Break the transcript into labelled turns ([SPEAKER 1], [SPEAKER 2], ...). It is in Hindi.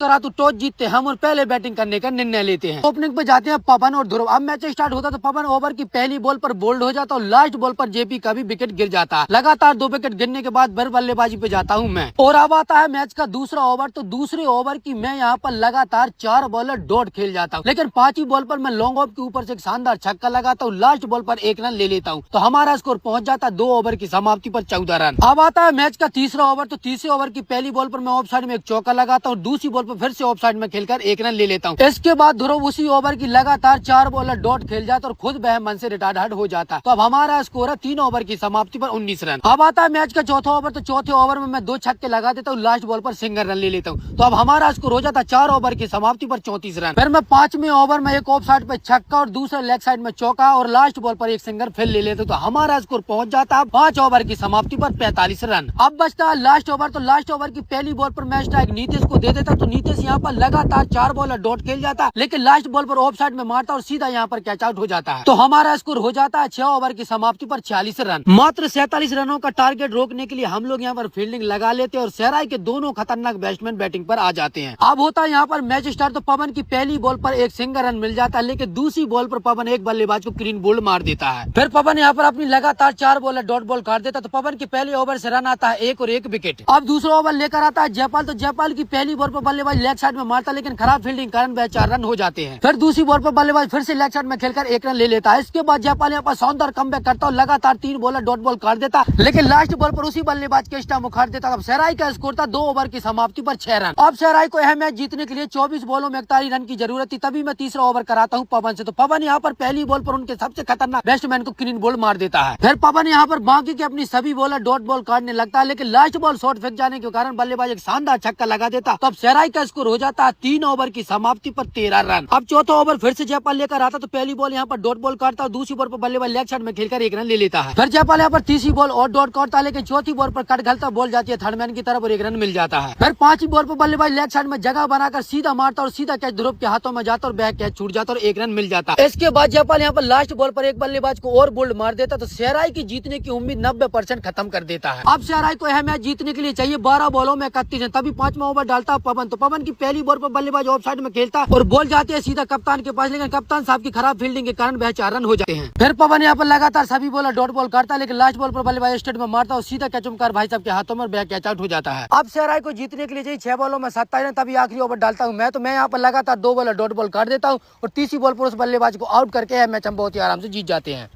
[SPEAKER 1] तरह तो टॉस जीतते हम और पहले बैटिंग करने का निर्णय लेते हैं। ओपनिंग पे जाते हैं पवन और ध्रुव। अब मैच स्टार्ट होता तो पवन ओवर की पहली बॉल पर बोल्ड हो जाता और लास्ट बॉल पर जेपी का भी विकेट गिर जाता। लगातार 2 विकेट गिरने के बाद फिर बल्लेबाजी पे जाता हूँ मैं। और अब आता है मैच का दूसरा ओवर। तो दूसरे ओवर की मैं यहाँ पर लगातार 4 बॉलर डॉट खेल जाता हूँ, लेकिन 5वीं बॉल पर मैं लॉन्ग ऑफ के ऊपर से एक शानदार छक्का लगाता हूँ। लास्ट बॉल पर 1 रन ले लेता हूँ तो हमारा स्कोर पहुंच जाता है 2 ओवर की समाप्ति पर 14 रन। अब आता है मैच का तीसरा ओवर। तो तीसरे ओवर की पहली बॉल पर मैं ऑफ साइड में एक चौका लगाता हूँ। दूसरी बॉल पर फिर से ऑफ साइड में खेलकर 1 रन ले लेता हूँ। इसके बाद ध्रुव उसी ओवर की लगातार 4 बॉलर डॉट खेल जाता और खुद वह मन से रिटायर्ड हो जाता। तो अब हमारा स्कोर है 3 ओवर की समाप्ति पर 19 रन। अब आता है मैच का चौथा ओवर। तो चौथे ओवर में मैं 2 छक्के लगा देता हूँ, लास्ट बॉल पर सिंगल रन ले लेता हूँ। तो अब हमारा स्कोर हो जाता 4 ओवर की समाप्ति पर 34 रन। फिर मैं 5वें ओवर में एक ऑफ साइड पे छक्का और दूसरे लेग साइड में चौका और लास्ट बॉल पर एक सिंगल फिर ले लेता हूँ। तो हमारा स्कोर पहुंच जाता है 5 ओवर की समाप्ति पर 45 रन। अब बचता है लास्ट ओवर। तो लास्ट ओवर की पहली बॉल पर मैं स्ट्राइक नीतीश को दे देता। तो नीतीश यहाँ पर लगातार 4 बॉलर डॉट खेल जाता, लेकिन लास्ट बॉल पर ऑफ साइड में मारता और सीधा यहाँ पर कैच आउट हो जाता है। तो हमारा स्कोर हो जाता है 6 ओवर की समाप्ति पर 46 रन। मात्र 47 रनों का टारगेट रोकने के लिए हम लोग यहाँ पर फील्डिंग लगा लेते हैं और सहराई के दोनों खतरनाक बैट्समैन बैटिंग पर आ जाते हैं। अब होता है यहाँ पर मैच स्टार्ट। तो पवन की पहली बॉल पर एक सिंगल रन मिल जाता है, लेकिन दूसरी बॉल पर पवन एक बल्लेबाज को क्लीन बोल्ड मार देता है। फिर पवन यहाँ पर अपनी लगातार 4 बॉलर डॉट बॉल काट देता। तो पवन के पहले ओवर से रन आता है 1 और 1 विकेट। अब दूसरा ओवर लेकर आता है जयपाल। तो जयपाल की पहली बॉल पर बल्लेबाज लेग साइड में मारता, लेकिन खराब फील्डिंग कारण वह 4 रन हो जाते हैं। फिर दूसरी बॉल पर बल्लेबाज फिर से लेग साइड में खेलकर 1 रन ले लेता है। इसके बाद जयपाल यहाँ पर शानदार कमबैक करता और लगातार 3 बॉलर डॉट बॉल काट देता, लेकिन लास्ट बॉल पर उसी बल्लेबाज के स्टंप उखाड़ देता। अब सहराई का स्कोर था 2 ओवर की समाप्ति पर 6 रन। अब सहराई को यह मैच जीतने के लिए 24 बॉलों में 41 रन की जरूरत थी। तभी मैं तीसरा ओवर कराता हूँ पवन से। तो पवन यहाँ पर पहली बॉल पर उनके सबसे खतरनाक बैट्समैन को क्लीन बोल्ड मार देता है। फिर पवन यहाँ पर बाकी के अपनी सभी बॉलर डॉट बॉल काटने लगता है, लेकिन लास्ट बॉल शॉर्ट फेंक जाने के कारण बल्लेबाज एक शानदार छक्का लगा देता। तो अब सहराई का स्कोर हो जाता है 3 ओवर की समाप्ति पर 13 रन। अब चौथा ओवर फिर से जयपाल लेकर आता। तो पहली बॉल यहाँ पर डॉट बॉल काटता और दूसरी बॉल पर बल्लेबाज लेग साइड में खेलकर 1 रन ले लेता है। फिर जयपाल यहाँ पर तीसरी बॉल और डॉट काटता है, लेकिन चौथी बॉल पर कट घलता बॉल जाती है थर्डमैन की तरफ और 1 रन मिल जाता है। फिर 5वीं बॉल पर बल्लेबाज लेग साइड में जगह बनाकर सीधा मारता और सीधा कैच ध्रुव के हाथों में जाता और बैक कैच छूट जाता और 1 रन मिल जाता। इसके बाद जयपाल यहाँ पर लास्ट बॉल पर एक बल्लेबाज को और बोल्ड मार देता। तो सहराई की जीतने की उम्मीद 90% खत्म कर देता है। अब सहराई को यह मैच जीतने के लिए चाहिए 12 बॉलों में 31 रन। तभी 5वां ओवर डालता पवन। तो पवन की पहली बॉल पर बल्लेबाज ऑफ साइड में खेलता और बॉल जाती है सीधा कप्तान के पास, लेकिन कप्तान साहब की खराब फील्डिंग के कारण वह 4 रन हो जाते हैं। फिर पवन यहाँ पर लगातार सभी बॉलर डॉट बॉल काटता, लेकिन लास्ट बॉल पर बल्लेबाज स्टेट में मारता और सीधा कैच उमकार भाई साहब के हाथों में बैक कैच आउट हो जाता है। अब सहराई को जीतने के लिए चाहिए 6 बॉलों में 27 रन। तभी आखिरी ओवर डालता हूँ मैं। तो मैं यहाँ पर लगातार 2 बॉलर डॉट बॉल काट देता हूँ और तीसरी बॉल पर उस बल्लेबाज को आउट करके मैच हम बहुत ही आराम से जीत जाते हैं।